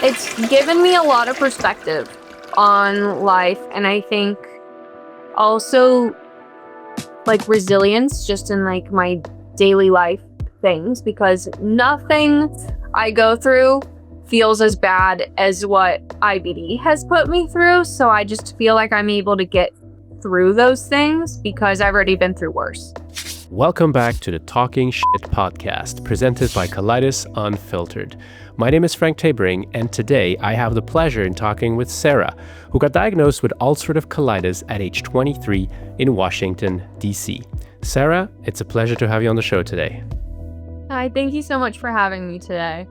It's given me a lot of perspective on life, and I think also resilience just in my daily life things, because nothing I go through feels as bad as what IBD has put me through. So I just feel like I'm able to get through those things because I've already been through worse. Welcome back to the Talking Shit podcast, presented by Colitis Unfiltered. My name is Frank Tabering, and today I have the pleasure in talking with Sarah, who got diagnosed with ulcerative colitis at age 23 in Washington, D.C. Sarah, it's a pleasure to have you on the show today. Hi, thank you so much for having me today.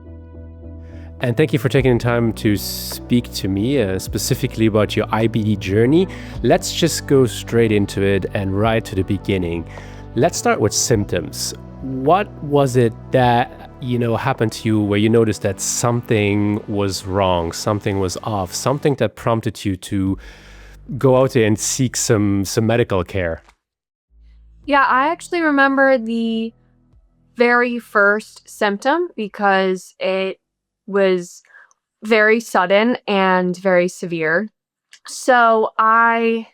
And thank you for taking the time to speak to me, specifically about your IBD journey. Let's just go straight into it and right to the beginning. Let's start with symptoms. What was it that, happened to you where you noticed that something was wrong, something was off, something that prompted you to go out there and seek some medical care? Yeah, I actually remember the very first symptom because it was very sudden and very severe. So I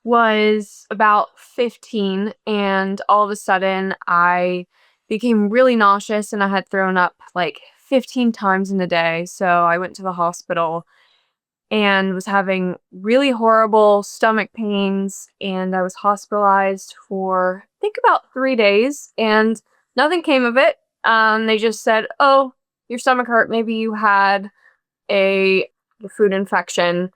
was about 15 and all of a sudden I became really nauseous and I had thrown up 15 times in a day. So I went to the hospital and was having really horrible stomach pains, and I was hospitalized for I think about 3 days and nothing came of it. They just said, "Oh, your stomach hurt. Maybe you had a food infection."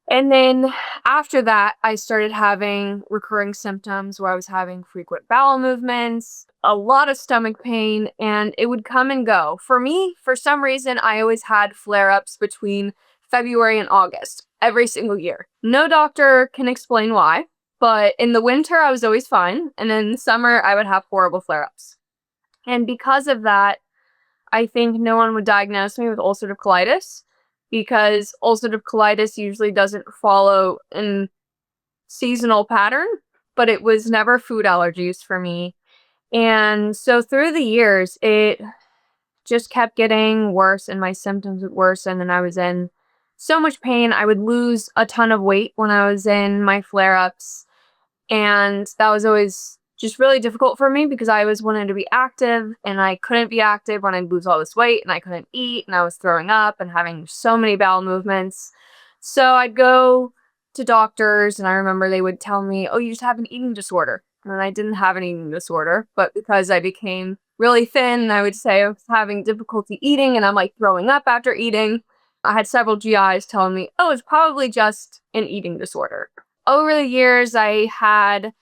And then after that, I started having recurring symptoms where I was having frequent bowel movements, a lot of stomach pain, and it would come and go. For me, for some reason, I always had flare-ups between February and August every single year. No doctor can explain why, but in the winter, I was always fine. And in the summer, I would have horrible flare-ups. And because of that, I think no one would diagnose me with ulcerative colitis, because ulcerative colitis usually doesn't follow a seasonal pattern, but it was never food allergies for me. And so through the years, it just kept getting worse and my symptoms would worsen, and I was in so much pain. I would lose a ton of weight when I was in my flare-ups, and that was always just really difficult for me because I always wanted to be active and I couldn't be active when I'd lose all this weight, and I couldn't eat and I was throwing up and having so many bowel movements. So I'd go to doctors and I remember they would tell me, "Oh, you just have an eating disorder." And I didn't have an eating disorder, but because I became really thin, I would say I was having difficulty eating and I'm throwing up after eating. I had several GIs telling me, "Oh, it's probably just an eating disorder." Over the years, I had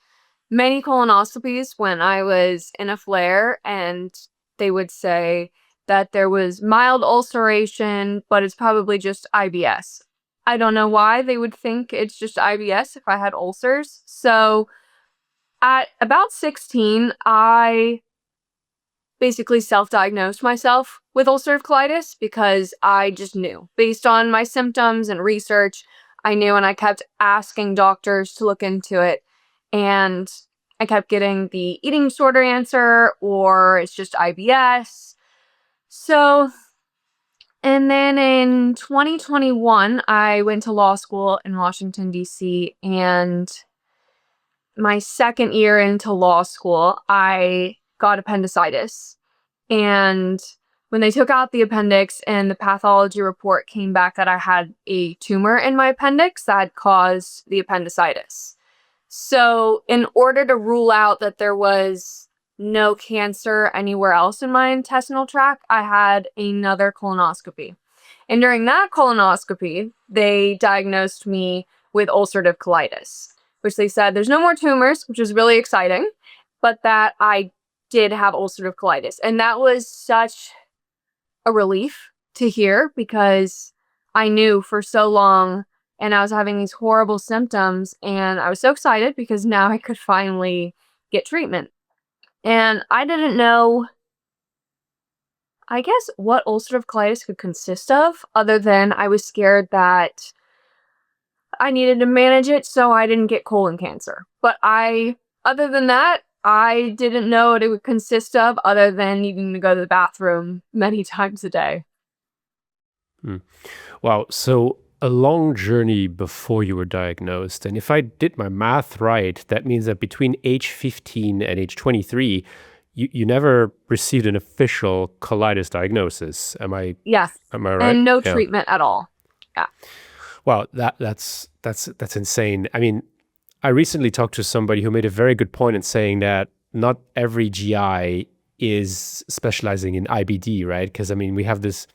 many colonoscopies when I was in a flare, and they would say that there was mild ulceration, but it's probably just IBS. I don't know why they would think it's just IBS if I had ulcers. So at about 16, I basically self-diagnosed myself with ulcerative colitis because I just knew. Based on my symptoms and research, I knew, and I kept asking doctors to look into it. And I kept getting the eating disorder answer, or it's just IBS. So, and then in 2021, I went to law school in Washington, D.C., and my second year into law school, I got appendicitis. And when they took out the appendix and the pathology report came back that I had a tumor in my appendix that had caused the appendicitis. So in order to rule out that there was no cancer anywhere else in my intestinal tract, I had another colonoscopy. And during that colonoscopy, they diagnosed me with ulcerative colitis, which they said there's no more tumors, which is really exciting, but that I did have ulcerative colitis. And that was such a relief to hear because I knew for so long and I was having these horrible symptoms, and I was so excited because now I could finally get treatment. And I didn't know, I guess, what ulcerative colitis could consist of, other than I was scared that I needed to manage it so I didn't get colon cancer. But other than that, I didn't know what it would consist of other than needing to go to the bathroom many times a day. Wow. So a long journey before you were diagnosed. And if I did my math right, that means that between age 15 and age 23, you never received an official colitis diagnosis. Yes. Am I right? And no Yeah. treatment at all. Yeah. Wow, that's insane. I mean, I recently talked to somebody who made a very good point in saying that not every GI is specializing in IBD, right? Because I mean, we have this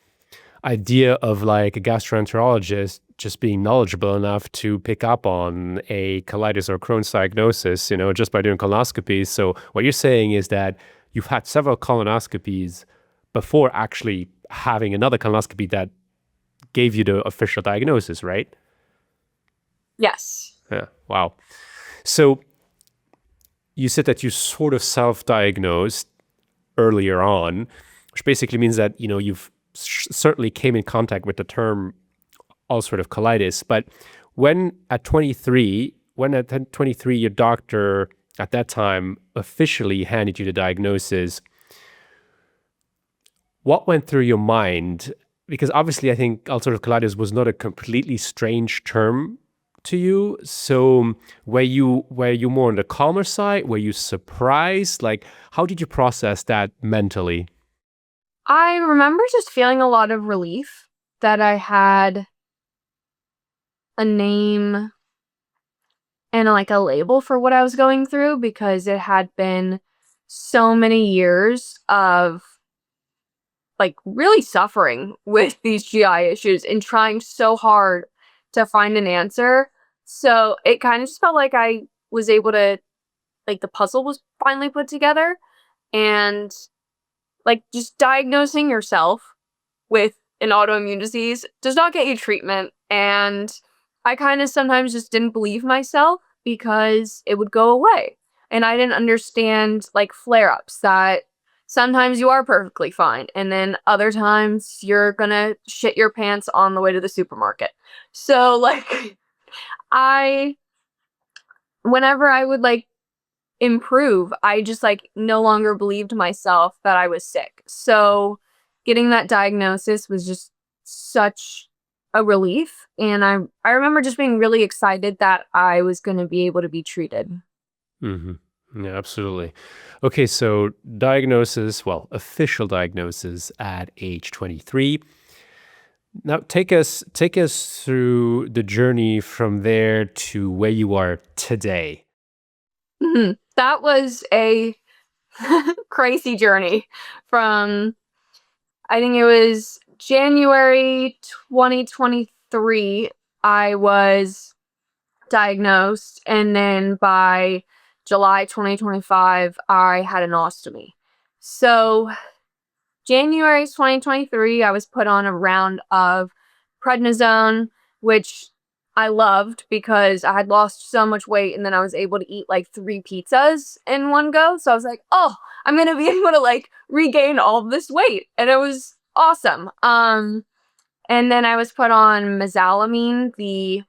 idea of like a gastroenterologist just being knowledgeable enough to pick up on a colitis or Crohn's diagnosis, just by doing colonoscopies. So what you're saying is that you've had several colonoscopies before actually having another colonoscopy that gave you the official diagnosis, right? Yes. Yeah. Wow. So you said that you sort of self-diagnosed earlier on, which basically means that, you've certainly came in contact with the term ulcerative colitis. But when at 23, your doctor at that time officially handed you the diagnosis, what went through your mind? Because obviously, I think ulcerative colitis was not a completely strange term to you. So were you more on the calmer side? Were you surprised? Like, how did you process that mentally? I remember just feeling a lot of relief that I had a name and like a label for what I was going through because it had been so many years of like really suffering with these GI issues and trying so hard to find an answer. So it kind of just felt like I was able to, like, the puzzle was finally put together. And like just diagnosing yourself with an autoimmune disease does not get you treatment. And I kind of sometimes just didn't believe myself because it would go away. And I didn't understand like flare ups that sometimes you are perfectly fine. And then other times you're gonna shit your pants on the way to the supermarket. So, like, I, whenever I would like improve, I just like no longer believed myself that I was sick. So getting that diagnosis was just such a relief, and I remember just being really excited that I was going to be able to be treated. hmm Yeah, absolutely. Okay, so official diagnosis at age 23. Now take us through the journey from there to where you are today. That was a crazy journey from, I think it was January 2023 I was diagnosed, and then by July 2025 I had an ostomy. So January 2023 I was put on a round of prednisone, which I loved because I had lost so much weight and then I was able to eat like 3 pizzas in one go. So I was like, "Oh, I'm going to be able to like regain all of this weight." And it was awesome. And then I was put on mesalamine, the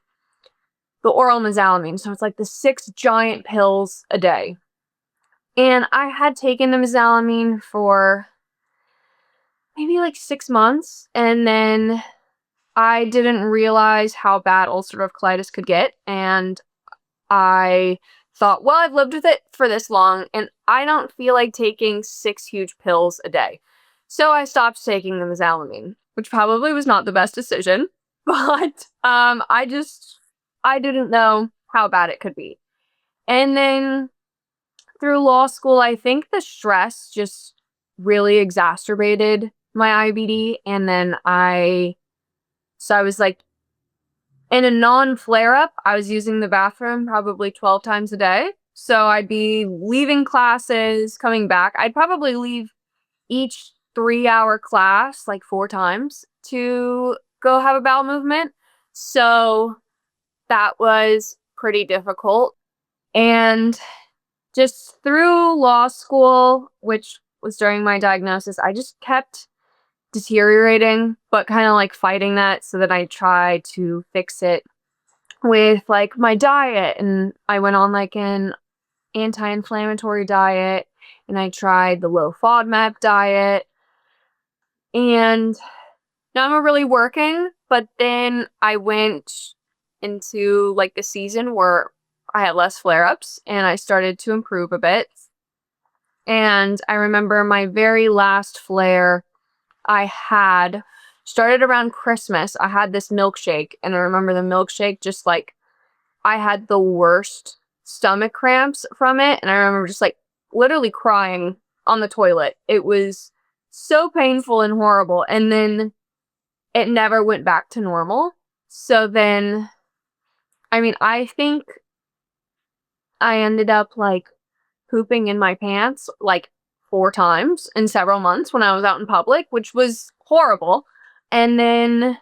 oral mesalamine. So it's like the 6 giant pills a day. And I had taken the mesalamine for maybe like 6 months, and then I didn't realize how bad ulcerative colitis could get, and I thought, well, I've lived with it for this long, and I don't feel like taking 6 huge pills a day. So I stopped taking the mesalamine, which probably was not the best decision, but I didn't know how bad it could be. And then through law school, I think the stress just really exacerbated my IBD, and then I was like in a non-flare up, I was using the bathroom probably 12 times a day. So I'd be leaving classes, coming back. I'd probably leave each 3-hour class like 4 times to go have a bowel movement. So that was pretty difficult. And just through law school, which was during my diagnosis, I just kept deteriorating, but kind of like fighting that so that I tried to fix it with like my diet. And I went on like an anti-inflammatory diet, and I tried the low FODMAP diet. And not really working, but then I went into like the season where I had less flare-ups and I started to improve a bit. And I remember my very last flare I had started around Christmas. I had this milkshake, and I remember the milkshake just like I had the worst stomach cramps from it. And I remember just like literally crying on the toilet. It was so painful and horrible. And then it never went back to normal. So then, I mean, I think I ended up like pooping in my pants like 4 times in several months when I was out in public, which was horrible. And then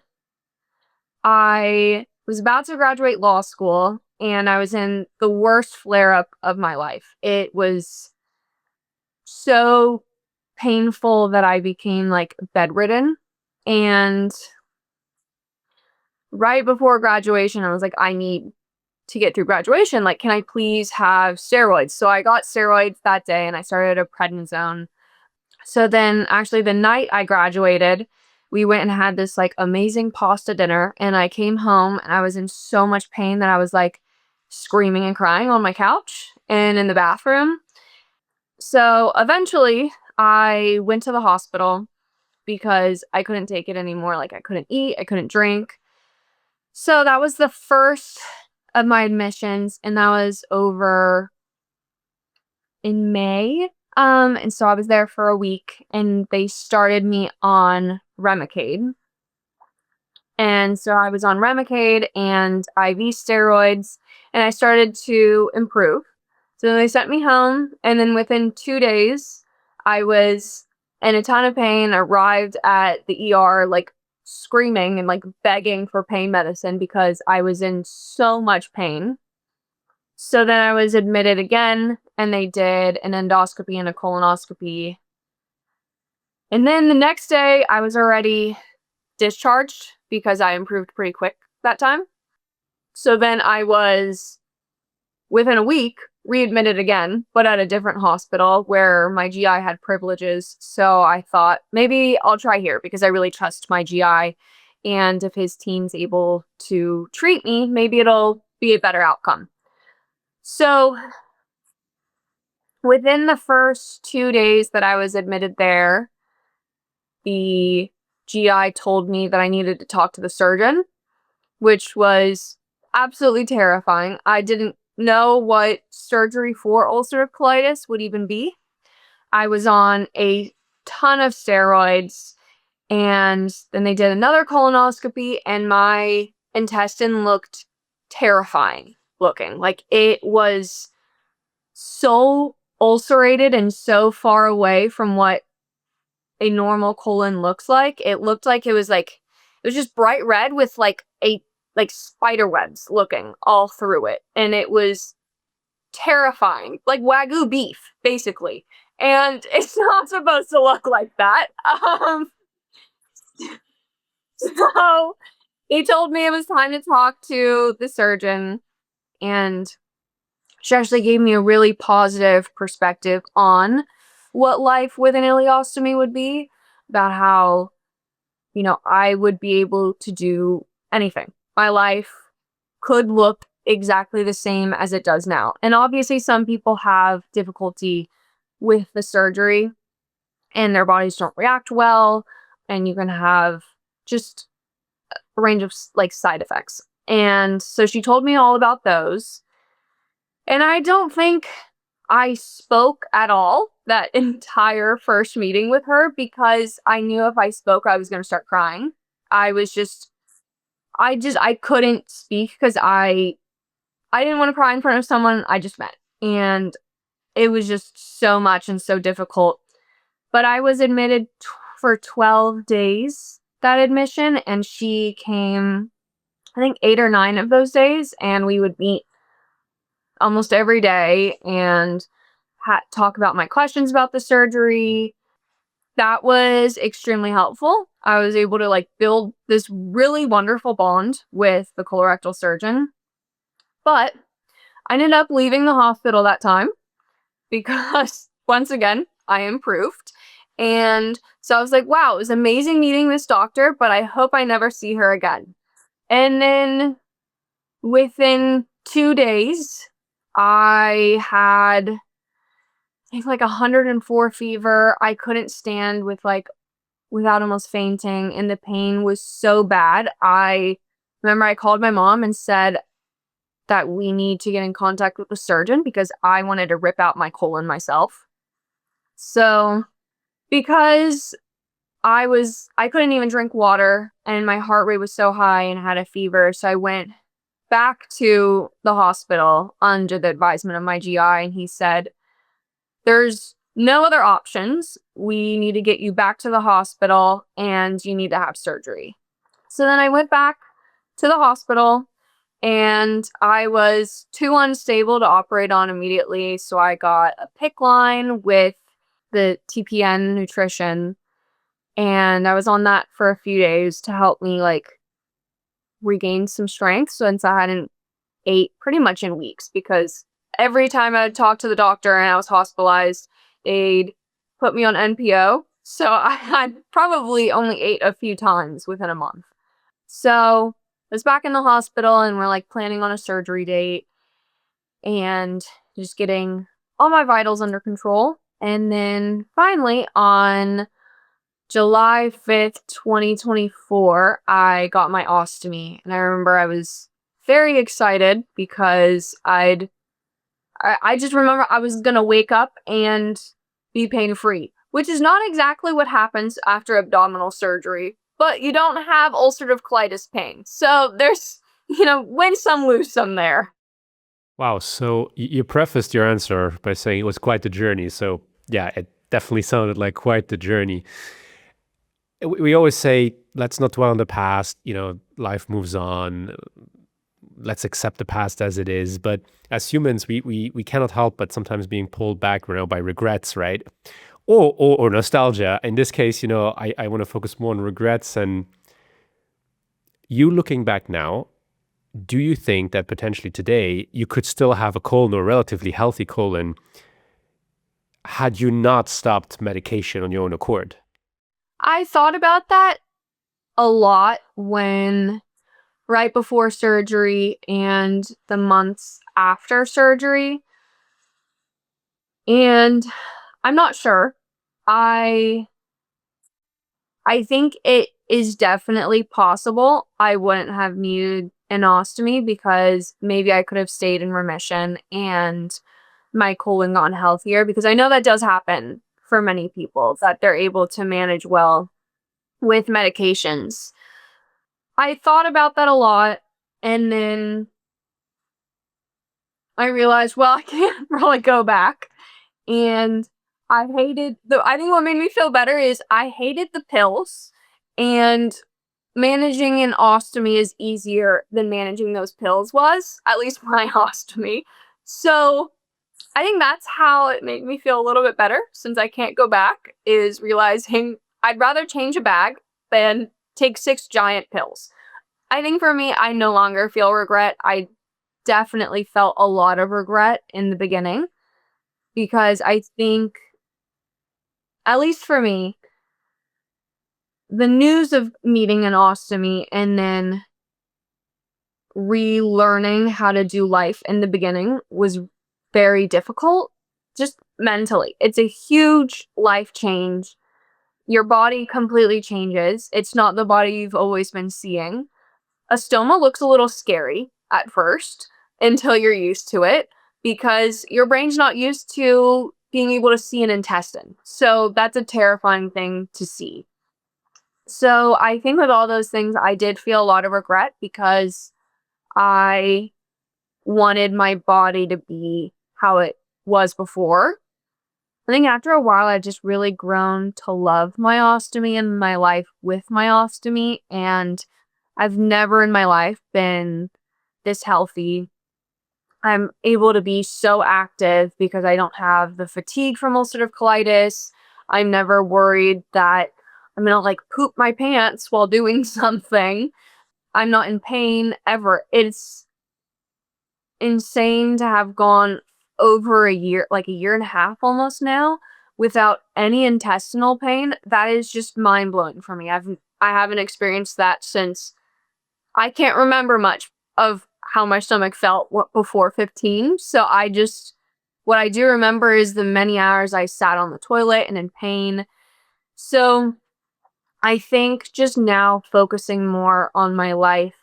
I was about to graduate law school and I was in the worst flare up of my life. It was so painful that I became like bedridden. And right before graduation, I was like, I need to get through graduation. Like, can I please have steroids? So I got steroids that day and I started a prednisone. So then, actually, the night I graduated, we went and had this like amazing pasta dinner. And I came home and I was in so much pain that I was like screaming and crying on my couch and in the bathroom. So eventually, I went to the hospital because I couldn't take it anymore. Like, I couldn't eat, I couldn't drink. So that was the first of my admissions, and that was over in May. And so I was there for a week, and they started me on Remicade. And so I was on Remicade and IV steroids, and I started to improve. So then they sent me home, and then within 2 days, I was in a ton of pain, arrived at the ER, like screaming and like begging for pain medicine because I was in so much pain. So then I was admitted again, and they did an endoscopy and a colonoscopy. And then the next day, I was already discharged because I improved pretty quick that time. So then I was, within a week, readmitted again, but at a different hospital where my GI had privileges. So I thought maybe I'll try here because I really trust my GI. And if his team's able to treat me, maybe it'll be a better outcome. So within the first 2 days that I was admitted there, the GI told me that I needed to talk to the surgeon, which was absolutely terrifying. I didn't know what surgery for ulcerative colitis would even be. I was on a ton of steroids, and then they did another colonoscopy, and my intestine looked terrifying looking. Like, it was so ulcerated and so far away from what a normal colon looks like. It looked like it was just bright red with like spider webs looking all through it. And it was terrifying. Like Wagyu beef, basically. And it's not supposed to look like that. So they told me it was time to talk to the surgeon, and she actually gave me a really positive perspective on what life with an ileostomy would be, about how, I would be able to do anything. My life could look exactly the same as it does now. And obviously, some people have difficulty with the surgery and their bodies don't react well, and you can have just a range of like side effects. And so she told me all about those. And I don't think I spoke at all that entire first meeting with her because I knew if I spoke, I was going to start crying. I was just, I couldn't speak because I didn't want to cry in front of someone I just met. And it was just so much and so difficult. But I was admitted for 12 days, that admission, and she came, I think, 8 or 9 of those days, and we would meet almost every day and talk about my questions about the surgery. That was extremely helpful. I was able to like build this really wonderful bond with the colorectal surgeon. But I ended up leaving the hospital that time because once again, I improved. And so I was like, wow, it was amazing meeting this doctor, but I hope I never see her again. And then within 2 days, I had, I think, like 104 fever. I couldn't stand without almost fainting, and the pain was so bad. I remember I called my mom and said that we need to get in contact with the surgeon because I wanted to rip out my colon myself. So, because I couldn't even drink water and my heart rate was so high and I had a fever, so I went back to the hospital under the advisement of my GI, and he said, "There's no other options. We need to get you back to the hospital and you need to have surgery." So then I went back to the hospital and I was too unstable to operate on immediately. So I got a PICC line with the TPN nutrition, and I was on that for a few days to help me regain some strength since I hadn't ate pretty much in weeks, because every time I'd talk to the doctor and I was hospitalized, they'd put me on NPO. So I had probably only ate a few times within a month. So I was back in the hospital and we're planning on a surgery date and just getting all my vitals under control. And then finally on July 5th, 2024, I got my ostomy. And I remember I was very excited because I just remember I was gonna wake up and be pain-free, which is not exactly what happens after abdominal surgery, but you don't have ulcerative colitis pain. So there's, win some, lose some there. Wow. So you prefaced your answer by saying it was quite the journey. So yeah, it definitely sounded like quite the journey. We always say, let's not dwell on the past. Life moves on. Let's accept the past as it is. But as humans, we cannot help but sometimes being pulled back, by regrets, right? Or nostalgia. In this case, I want to focus more on regrets. And you looking back now, do you think that potentially today you could still have a colon or a relatively healthy colon had you not stopped medication on your own accord? I thought about that a lot when right before surgery and the months after surgery. And I'm not sure. I I think it is definitely possible I wouldn't have needed an ostomy because maybe I could have stayed in remission and my colon gotten healthier, because I know that does happen for many people, that they're able to manage well with medications. I thought about that a lot, and then I realized, well, I can't really go back. And I think what made me feel better is I hated the pills, and managing an ostomy is easier than managing those pills was, at least my ostomy. So I think that's how it made me feel a little bit better, since I can't go back, is realizing I'd rather change a bag than take 6 giant pills. I think for me, I no longer feel regret. I definitely felt a lot of regret in the beginning because I think, at least for me, the news of needing an ostomy and then relearning how to do life in the beginning was very difficult, just mentally. It's a huge life change. Your body completely changes. It's not the body you've always been seeing. A stoma looks a little scary at first until you're used to it, because your brain's not used to being able to see an intestine. So that's a terrifying thing to see. So I think with all those things, I did feel a lot of regret because I wanted my body to be how it was before. I think after a while, I just really grown to love my ostomy and my life with my ostomy. And I've never in my life been this healthy. I'm able to be so active because I don't have the fatigue from ulcerative colitis. I'm never worried that I'm gonna poop my pants while doing something. I'm not in pain ever. It's insane to have gone over a year, like a year and a half almost now, without any intestinal pain, that is just mind-blowing for me. I haven't experienced that since I can't remember much of how my stomach felt before 15. So what I do remember is the many hours I sat on the toilet and in pain. So I think just now focusing more on my life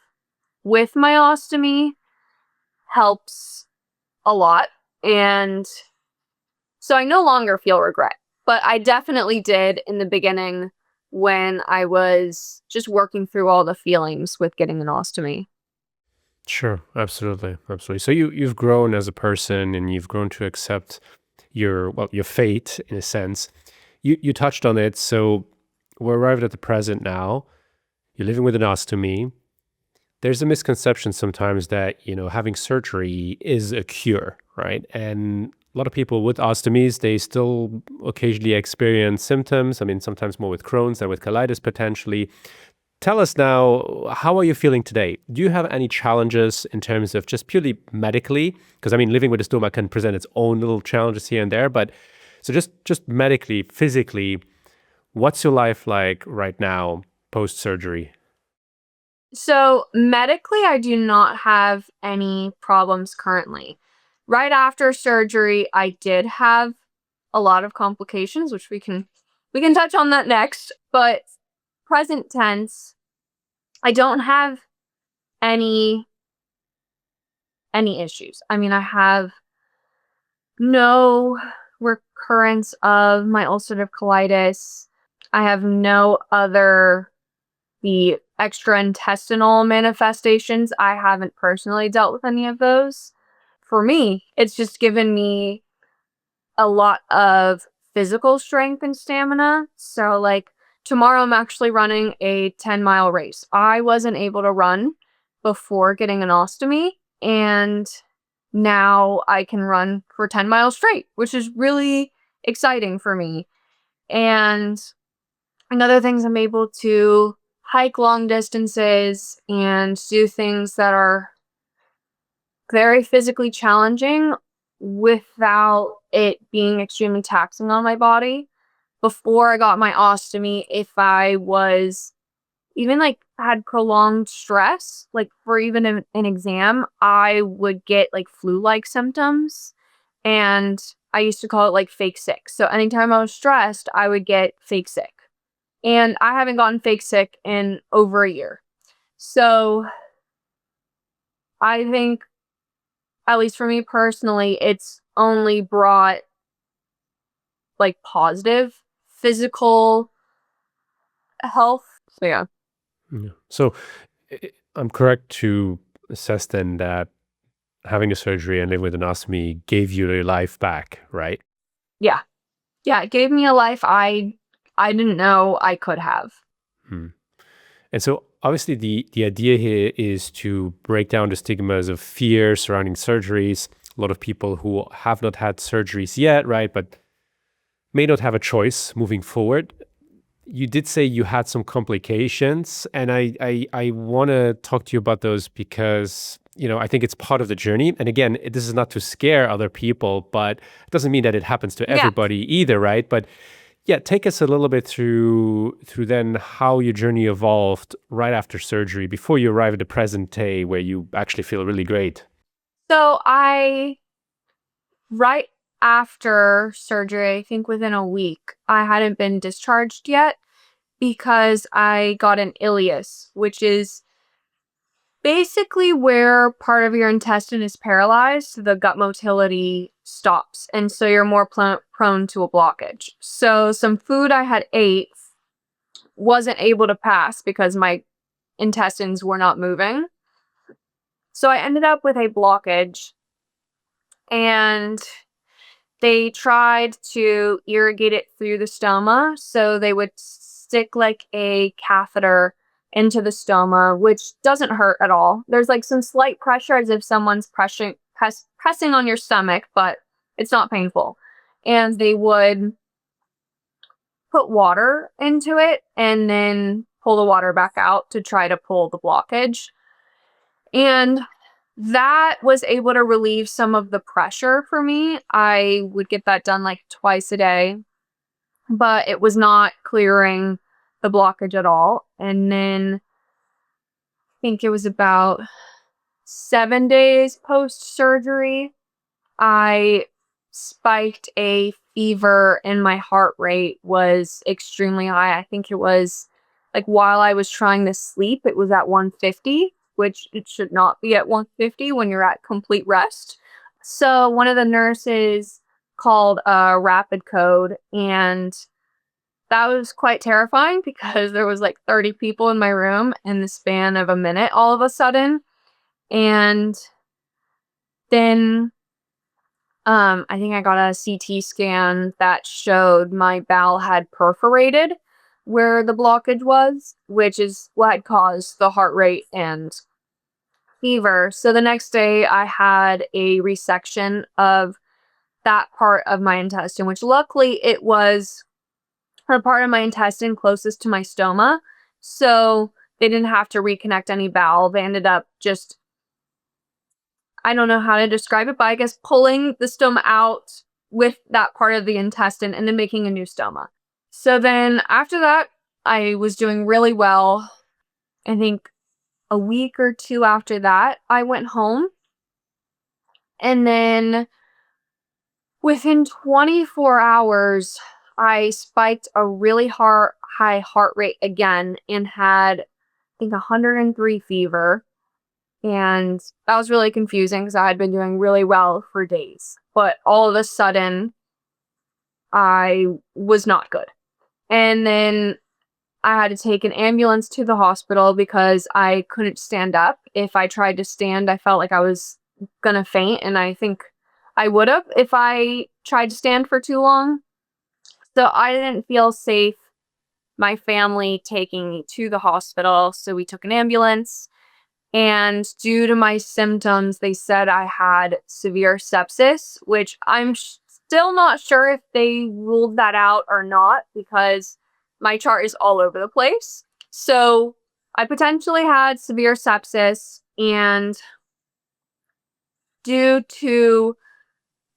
with my ostomy helps a lot. And so I no longer feel regret, but I definitely did in the beginning when I was just working through all the feelings with getting an ostomy. Sure, absolutely, absolutely. So you've grown as a person, and you've grown to accept your fate in a sense. You touched on it. So we're arrived at the present now. You're living with an ostomy. There's a misconception sometimes that, having surgery is a cure, right? And a lot of people with ostomies, they still occasionally experience symptoms. I mean, sometimes more with Crohn's than with colitis potentially. Tell us now, how are you feeling today? Do you have any challenges in terms of just purely medically? Because I mean, living with a stoma can present its own little challenges here and there, but so just medically, physically, what's your life like right now post surgery? So, medically, I do not have any problems currently. Right after surgery, I did have a lot of complications, which we can touch on that next, but present tense, I don't have any any issues. I mean, I have no recurrence of my ulcerative colitis. I have no other the extra intestinal manifestations. I haven't personally dealt with any of those. For me, it's just given me a lot of physical strength and stamina. So, like, tomorrow I'm actually running a 10-mile race. I wasn't able to run before getting an ostomy, and now I can run for 10 miles straight, which is really exciting for me. And another thing is I'm able to hike long distances and do things that are very physically challenging without it being extremely taxing on my body. Before I got my ostomy, if I was even like had prolonged stress, like for even an exam, I would get like flu like symptoms. And I used to call it like fake sick. So anytime I was stressed, I would get fake sick. And I haven't gotten fake sick in over a year. So I think, at least for me personally, it's only brought like positive physical health. So yeah. Yeah. So I'm correct to assess then that having a surgery and living with an ostomy gave you your life back, right? Yeah. Yeah. It gave me a life I didn't know I could have. Hmm. And so obviously the idea here is to break down the stigmas of fear surrounding surgeries. A lot of people who have not had surgeries yet, right, but may not have a choice moving forward. You did say you had some complications, and I want to talk to you about those because I think it's part of the journey. And again, this is not to scare other people, but it doesn't mean that it happens to Yeah. everybody either, right? But yeah, take us a little bit through then how your journey evolved right after surgery before you arrive at the present day where you actually feel really great. So right after surgery, I think within a week, I hadn't been discharged yet because I got an ileus, which is basically where part of your intestine is paralyzed, so the gut motility stops, and so you're more prone to a blockage. So some food I had ate wasn't able to pass because my intestines were not moving. So I ended up with a blockage, and they tried to irrigate it through the stoma. So they would stick like a catheter into the stoma, which doesn't hurt at all. There's like some slight pressure as if someone's pressing on your stomach, but it's not painful. And they would put water into it and then pull the water back out to try to pull the blockage. And that was able to relieve some of the pressure for me. I would get that done like twice a day. but it was not clearing the blockage at all. And then I think it was about 7 days post-surgery, I spiked a fever and my heart rate was extremely high. I think it was like while I was trying to sleep, it was at 150, which it should not be at 150 when you're at complete rest. So one of the nurses called a rapid code, and that was quite terrifying because there was like 30 people in my room in the span of a minute all of a sudden. And then I think I got a CT scan that showed my bowel had perforated where the blockage was, which is what had caused the heart rate and fever. So the next day I had a resection of that part of my intestine, which luckily it was the part of my intestine closest to my stoma. So they didn't have to reconnect any bowel. They ended up just, I don't know how to describe it, but I guess pulling the stoma out with that part of the intestine and then making a new stoma. So then after that, I was doing really well. I think a week or two after that, I went home. And then within 24 hours, I spiked a really high heart rate again and had, I think, 103 fever. And that was really confusing because I had been doing really well for days. But all of a sudden, I was not good. And then I had to take an ambulance to the hospital because I couldn't stand up. If I tried to stand, I felt like I was gonna faint. And I think I would have if I tried to stand for too long. So I didn't feel safe, my family taking me to the hospital. So we took an ambulance. And due to my symptoms, they said I had severe sepsis, which I'm still not sure if they ruled that out or not because my chart is all over the place. So I potentially had severe sepsis, and due to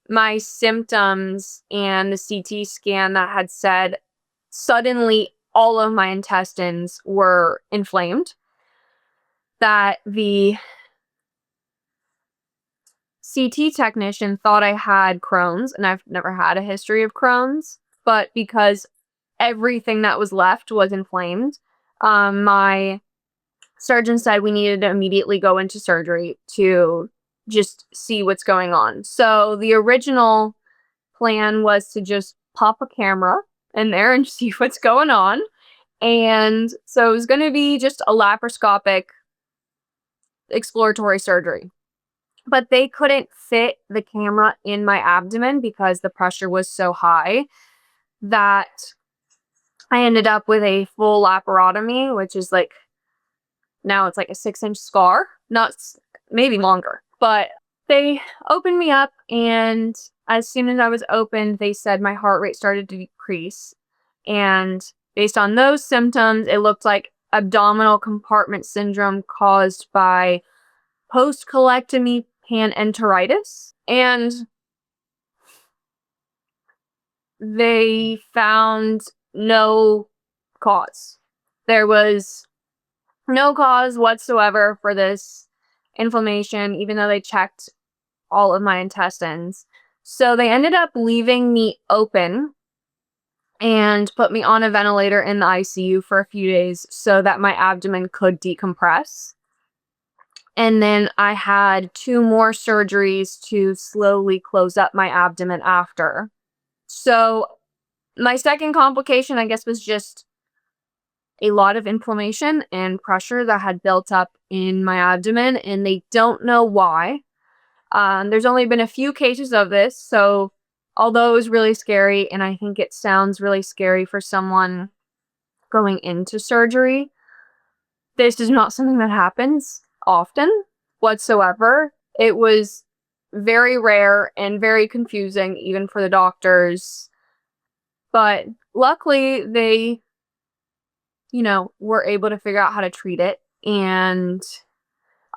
my symptoms and the CT scan that had said suddenly all of my intestines were inflamed, that the CT technician thought I had Crohn's, and I've never had a history of Crohn's, but because everything that was left was inflamed, my surgeon said we needed to immediately go into surgery to just see what's going on. So the original plan was to just pop a camera in there and see what's going on. And so it was going to be just a laparoscopic exploratory surgery. But they couldn't fit the camera in my abdomen because the pressure was so high that I ended up with a full laparotomy, which is like, now it's like a 6-inch scar, not maybe longer. But they opened me up, and as soon as I was opened, they said my heart rate started to decrease. And based on those symptoms, it looked like abdominal compartment syndrome caused by post-colectomy panenteritis. And they found no cause. There was no cause whatsoever for this inflammation, even though they checked all of my intestines. So they ended up leaving me open and put me on a ventilator in the ICU for a few days so that my abdomen could decompress. And then I had 2 more surgeries to slowly close up my abdomen after. So my second complication, I guess, was just a lot of inflammation and pressure that had built up in my abdomen, and they don't know why. There's only been a few cases of this, so although it was really scary, and I think it sounds really scary for someone going into surgery, this is not something that happens often whatsoever. It was very rare and very confusing, even for the doctors. But luckily, they, were able to figure out how to treat it. And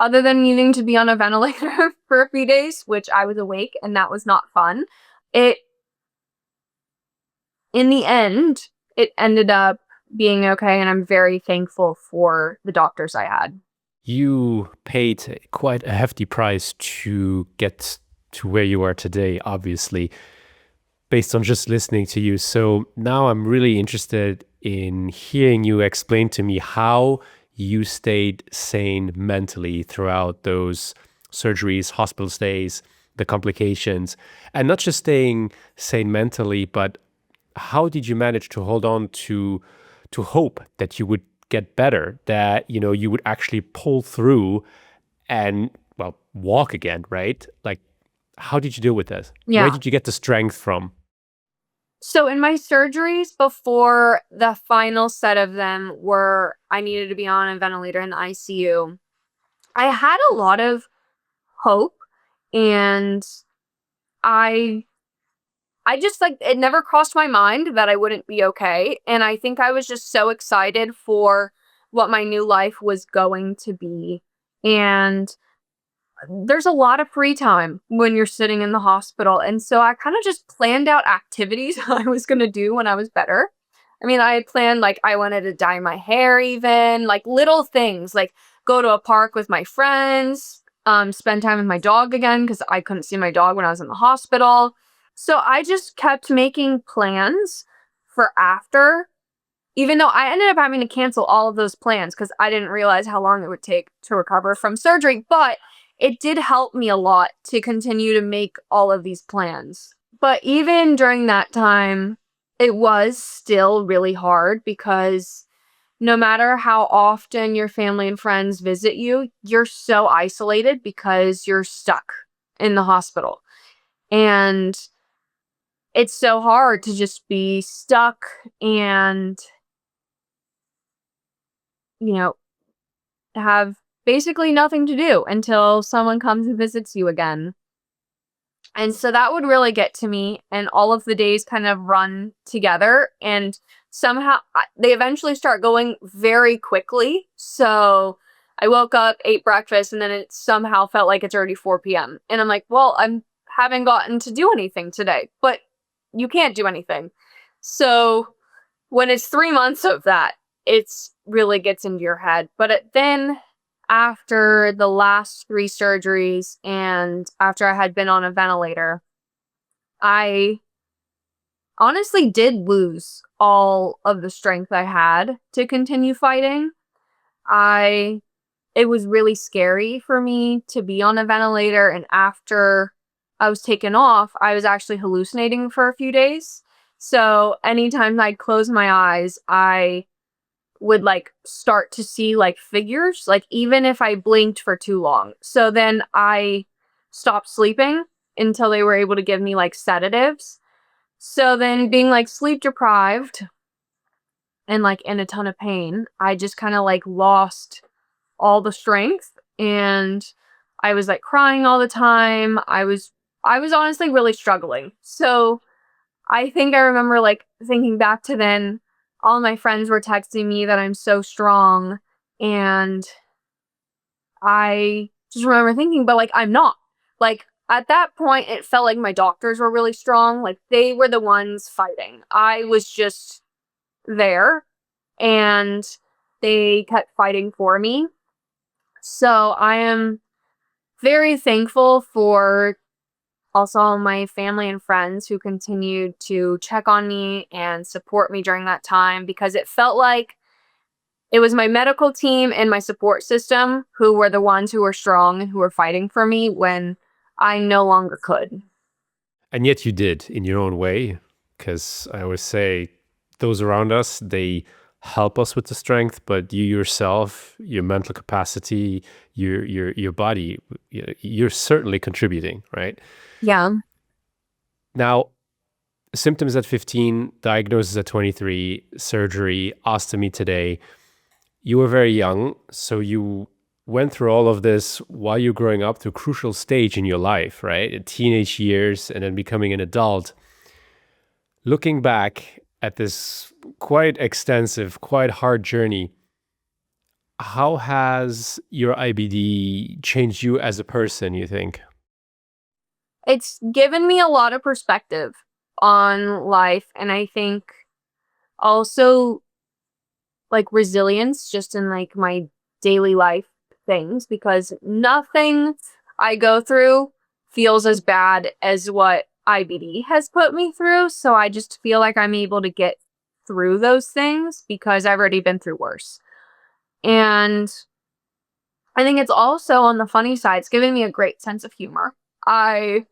other than needing to be on a ventilator for a few days, which I was awake and that was not fun, it in the end, it ended up being okay, and I'm very thankful for the doctors I had. You paid quite a hefty price to get to where you are today, obviously, based on just listening to you. So now I'm really interested in hearing you explain to me how you stayed sane mentally throughout those surgeries, hospital stays, the complications, and not just staying sane mentally, but how did you manage to hold on to hope that you would get better, that you would actually pull through and well walk again, right? Like, how did you deal with this? Where Yeah. did you get the strength from? So in my surgeries before the final set of them where I needed to be on a ventilator in the ICU, I had a lot of hope, and I I just like it never crossed my mind that I wouldn't be okay, and I think I was just so excited for what my new life was going to be. And there's a lot of free time when you're sitting in the hospital, and so I kind of just planned out activities I was going to do when I was better. I mean, I had planned like I wanted to dye my hair, even like little things like go to a park with my friends, spend time with my dog again because I couldn't see my dog when I was in the hospital. So I just kept making plans for after, even though I ended up having to cancel all of those plans because I didn't realize how long it would take to recover from surgery. But it did help me a lot to continue to make all of these plans. But even during that time, it was still really hard because no matter how often your family and friends visit you, you're so isolated because you're stuck in the hospital. And it's so hard to just be stuck and, you know, have basically nothing to do until someone comes and visits you again. And so that would really get to me, and all of the days kind of run together, and somehow they eventually start going very quickly. So I woke up, ate breakfast, and then it somehow felt like it's already 4 p.m. And I'm like, well, I haven't gotten to do anything today, but you can't do anything. So when it's 3 months of that, it's really gets into your head. But then after the last three surgeries and after I had been on a ventilator, I honestly did lose all of the strength I had to continue fighting. I It was really scary for me to be on a ventilator, and after I was taken off, I was actually hallucinating for a few days. So anytime I'd close my eyes, I would like start to see like figures, like even if I blinked for too long. So then I stopped sleeping until they were able to give me like sedatives. So then being like sleep deprived and like in a ton of pain, I just kind of like lost all the strength, and I was like crying all the time. I was honestly really struggling. So I think I remember like thinking back to then, all my friends were texting me that I'm so strong, and I just remember thinking, but like I'm not. Like at that point it felt like my doctors were really strong, like they were the ones fighting. I was just there, and they kept fighting for me. So I am very thankful for also all my family and friends who continued to check on me and support me during that time, because it felt like it was my medical team and my support system who were the ones who were strong and who were fighting for me when I no longer could. And yet you did in your own way, because I always say those around us, they help us with the strength, but you yourself, your mental capacity, your body, you're certainly contributing, right? Yeah. Now, symptoms at 15, diagnosis at 23, surgery, ostomy today. You were very young, so you went through all of this while you're growing up through a crucial stage in your life, right? Teenage years and then becoming an adult. Looking back at this quite extensive, quite hard journey, how has your IBD changed you as a person, you think? It's given me a lot of perspective on life, and I think also like resilience just in like my daily life things, because nothing I go through feels as bad as what IBD has put me through. So I just feel like I'm able to get through those things because I've already been through worse. And I think it's also on the funny side, it's given me a great sense of humor. I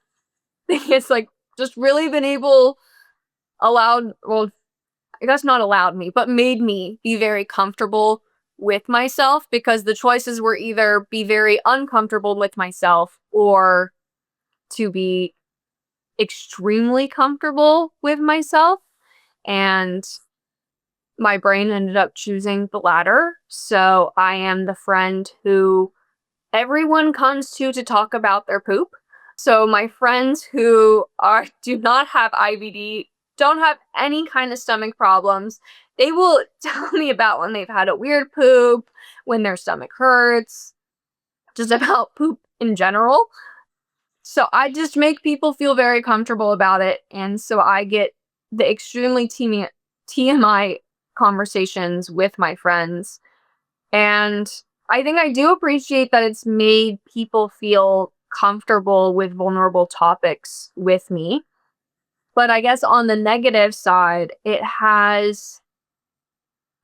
think it's like just really been able, allowed, well, I guess not allowed me, but made me be very comfortable with myself, because the choices were either be very uncomfortable with myself or to be extremely comfortable with myself. And my brain ended up choosing the latter. So I am the friend who everyone comes to talk about their poop. So my friends who are do not have IBD, don't have any kind of stomach problems, they will tell me about when they've had a weird poop, when their stomach hurts, just about poop in general. So I just make people feel very comfortable about it, and so I get the extremely TMI conversations with my friends. And I think I do appreciate that it's made people feel comfortable with vulnerable topics with me. But I guess on the negative side, it has,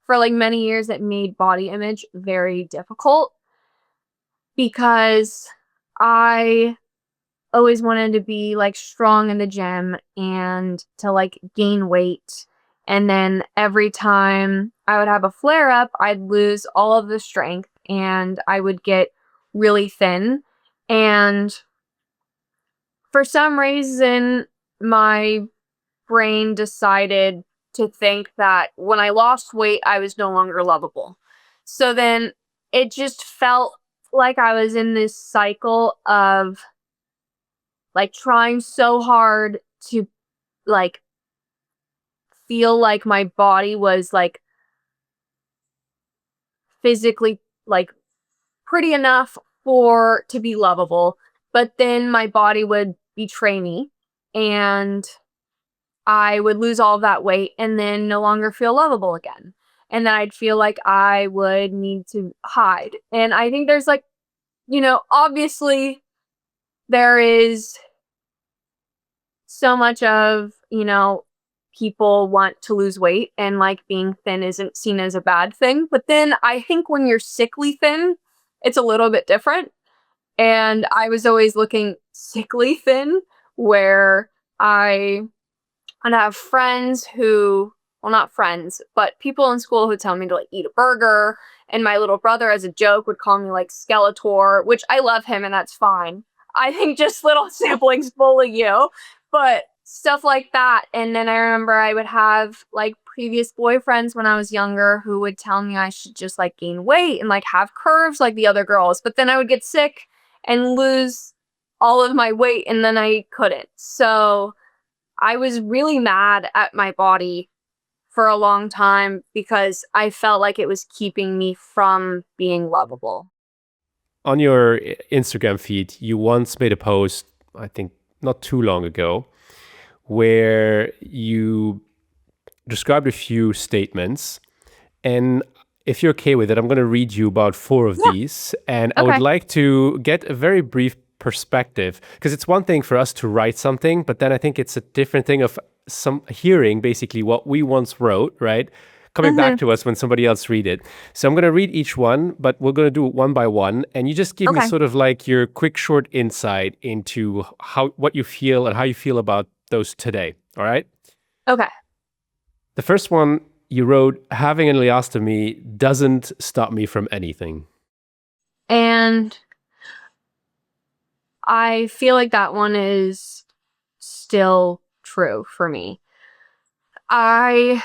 for like many years, it made body image very difficult, because I always wanted to be like strong in the gym and to like gain weight. And then every time I would have a flare up, I'd lose all of the strength and I would get really thin. And for some reason, my brain decided to think that when I lost weight, I was no longer lovable. So then it just felt like I was in this cycle of like trying so hard to like feel like my body was like physically like pretty enough for to be lovable, but then my body would betray me and I would lose all of that weight and then no longer feel lovable again. And then I'd feel like I would need to hide. And I think there's like, obviously there is so much of, people want to lose weight and like being thin isn't seen as a bad thing. But then I think when you're sickly thin, it's a little bit different. And I was always looking sickly thin, where I and I have friends who, well, not friends, but people in school who tell me to like eat a burger. And my little brother, as a joke, would call me like Skeletor, which I love him and that's fine. I think just little siblings bully you, but stuff like that. And then I remember I would have like previous boyfriends when I was younger who would tell me I should just like gain weight and like have curves like the other girls. But then I would get sick and lose all of my weight and then I couldn't. So I was really mad at my body for a long time because I felt like it was keeping me from being lovable. On your Instagram feed, you once made a post, I think not too long ago, where you described a few statements. And if you're okay with it, I'm going to read you about four of Yeah. these. And I would Okay. like to get a very brief perspective, because it's one thing for us to write something, but then I think it's a different thing of some hearing basically what we once wrote, right? Coming back Mhm. to us when somebody else read it. So I'm going to read each one, but we're going to do it one by one. And you just give me Okay. sort of like your quick, short insight into what you feel and how you feel about those today. All right. Okay. The first one you wrote, having an ileostomy doesn't stop me from anything. And I feel like that one is still true for me. I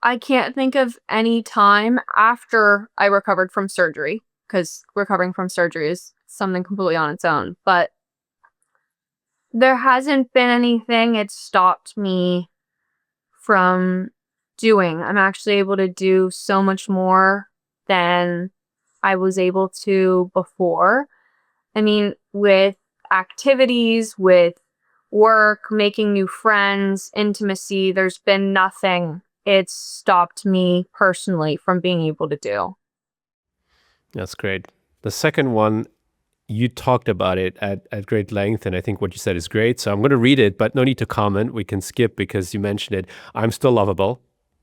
I can't think of any time after I recovered from surgery, because recovering from surgery is something completely on its own, but there hasn't been anything it stopped me from doing. I'm actually able to do so much more than I was able to before. I mean, with activities, with work, making new friends, intimacy, there's been nothing it's stopped me personally from being able to do. That's great. The second one, you talked about it at great length, and I think what you said is great. So I'm going to read it, but no need to comment. We can skip because you mentioned it. I'm still lovable.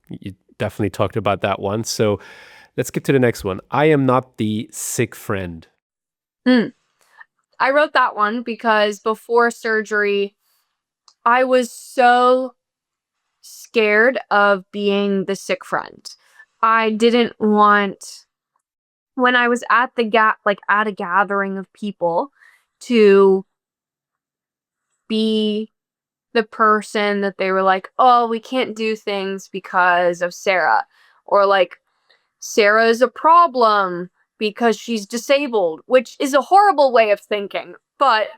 You definitely talked about that one. So let's get to the next one. I am not the sick friend. Hmm. I wrote that one because before surgery, I was so scared of being the sick friend. I didn't want, when I was at at a gathering of people, to be the person that they were like, "Oh, we can't do things because of Sarah." Or like, "Sarah is a problem because she's disabled," which is a horrible way of thinking, but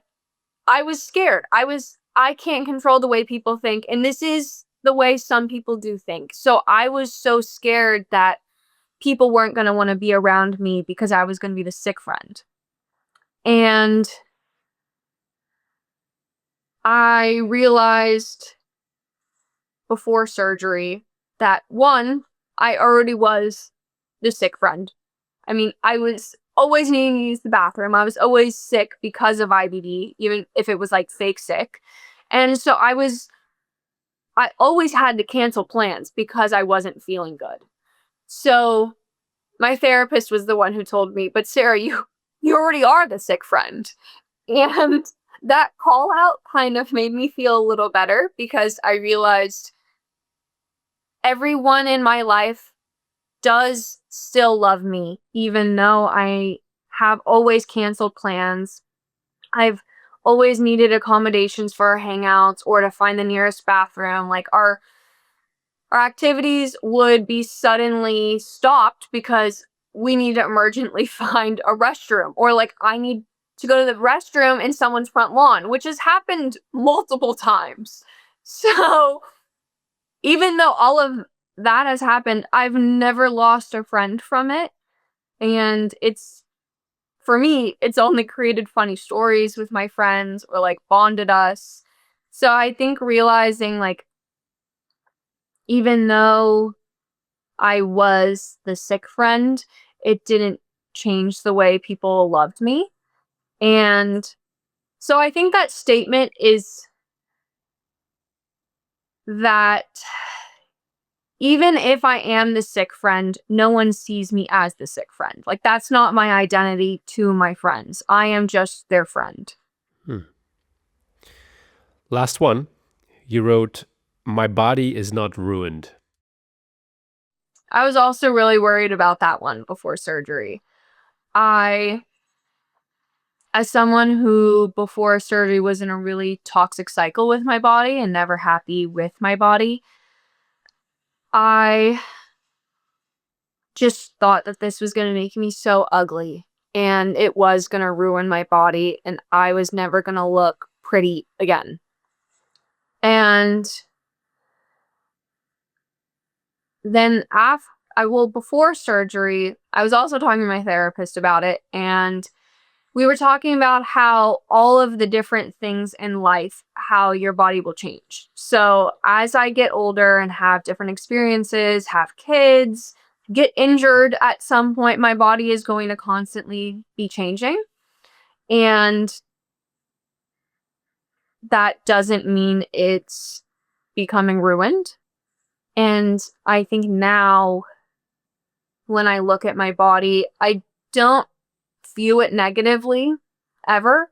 I was scared. I can't control the way people think, and this is the way some people do think. So I was so scared that people weren't going to want to be around me because I was going to be the sick friend. And I realized before surgery that one, I already was the sick friend. I mean, I was always needing to use the bathroom. I was always sick because of IBD, even if it was like fake sick. And so I always had to cancel plans because I wasn't feeling good. So my therapist was the one who told me, "But Sarah, you already are the sick friend." And that call out kind of made me feel a little better because I realized everyone in my life does still love me, even though I have always canceled plans. I've always needed accommodations for our hangouts or to find the nearest bathroom. Like our activities would be suddenly stopped because we need to emergently find a restroom, or like I need to go to the restroom in someone's front lawn, which has happened multiple times. So even though all of that has happened, I've never lost a friend from it. And for me, it's only created funny stories with my friends or like bonded us. So I think realizing like, even though I was the sick friend, it didn't change the way people loved me. And so I think that statement is that even if I am the sick friend, no one sees me as the sick friend. Like, that's not my identity to my friends. I am just their friend. Hmm. Last one, you wrote, my body is not ruined. I was also really worried about that one before surgery. I, as someone who before surgery was in a really toxic cycle with my body and never happy with my body, I just thought that this was going to make me so ugly and it was going to ruin my body and I was never going to look pretty again. And then before surgery, I was also talking to my therapist about it, and we were talking about how all of the different things in life, how your body will change. So as I get older and have different experiences, have kids, get injured at some point, my body is going to constantly be changing. And that doesn't mean it's becoming ruined. And I think now when I look at my body, I don't view it negatively ever.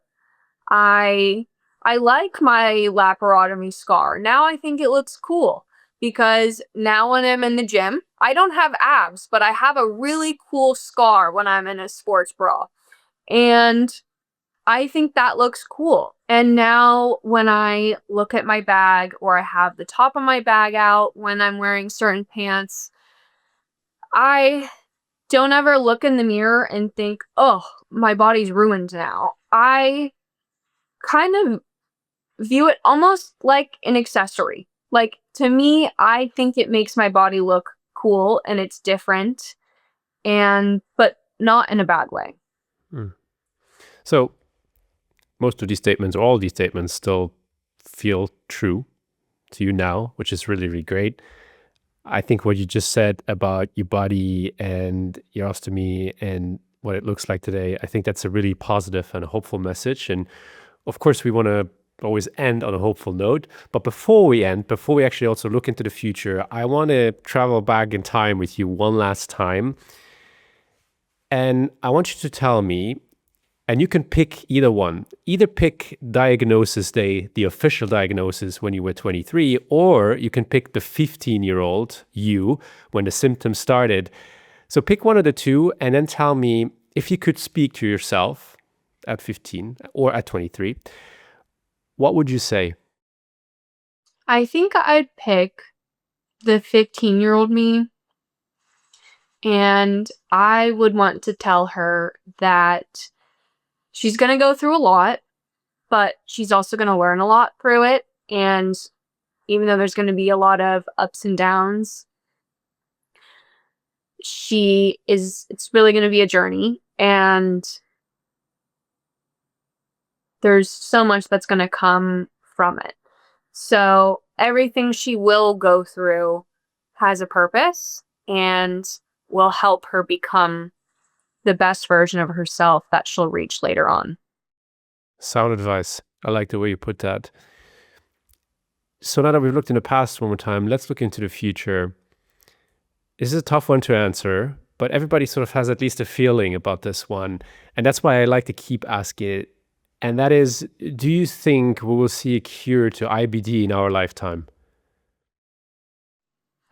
I I like my laparotomy scar. Now I think it looks cool because now when I'm in the gym, I don't have abs, but I have a really cool scar when I'm in a sports bra. And I think that looks cool. And now when I look at my bag or I have the top of my bag out when I'm wearing certain pants, I don't ever look in the mirror and think, "Oh, my body's ruined now." I kind of view it almost like an accessory. Like, to me, I think it makes my body look cool and it's different, but not in a bad way. Hmm. So most of these statements, or all these statements, still feel true to you now, which is really, really great. I think what you just said about your body and your ostomy and what it looks like today, I think that's a really positive and a hopeful message. And of course, we want to always end on a hopeful note. But before we end, before we actually also look into the future, I want to travel back in time with you one last time. And I want you to tell me, and you can pick either one. Either pick diagnosis day, the official diagnosis when you were 23, or you can pick the 15-year-old you when the symptoms started. So pick one of the two and then tell me if you could speak to yourself at 15 or at 23, what would you say? I think I'd pick the 15-year-old me, and I would want to tell her that she's going to go through a lot, but she's also going to learn a lot through it. And even though there's going to be a lot of ups and downs, it's really going to be a journey. And there's so much that's going to come from it. So everything she will go through has a purpose and will help her become the best version of herself that she'll reach later on. Sound advice. I like the way you put that. So now that we've looked in the past one more time, let's look into the future. This is a tough one to answer, but everybody sort of has at least a feeling about this one. And that's why I like to keep asking it. And that is, do you think we will see a cure to IBD in our lifetime?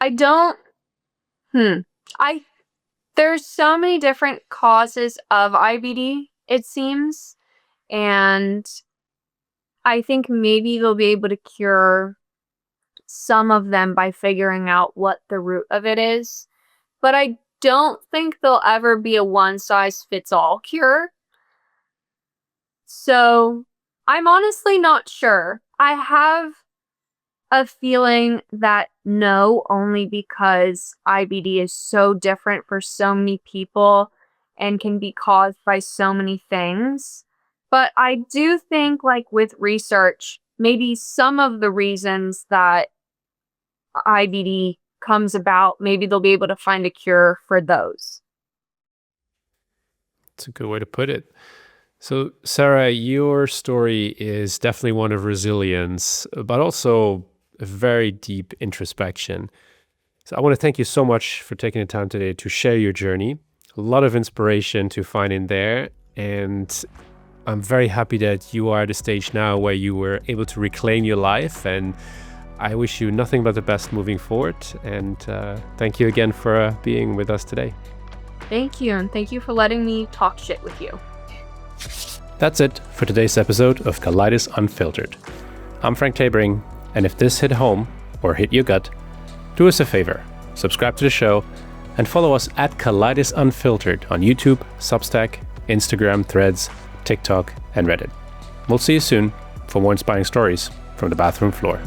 I don't. There's so many different causes of IBD, it seems. And I think maybe they'll be able to cure some of them by figuring out what the root of it is. But I don't think there'll ever be a one-size-fits-all cure. So I'm honestly not sure. I have a feeling that no, only because IBD is so different for so many people and can be caused by so many things. But I do think, like with research, maybe some of the reasons that IBD comes about, maybe they'll be able to find a cure for those. That's a good way to put it. So, Sarah, your story is definitely one of resilience, but also a very deep introspection. So I want to thank you so much for taking the time today to share your journey. A lot of inspiration to find in there. And I'm very happy that you are at a stage now where you were able to reclaim your life. And I wish you nothing but the best moving forward. And thank you again for being with us today. Thank you. And thank you for letting me talk shit with you. That's it for today's episode of Colitis Unfiltered. I'm Frank Tabering, and if this hit home or hit your gut, do us a favor, subscribe to the show, and follow us at Colitis Unfiltered on YouTube, Substack, Instagram, Threads, TikTok, and Reddit. We'll see you soon for more inspiring stories from the bathroom floor.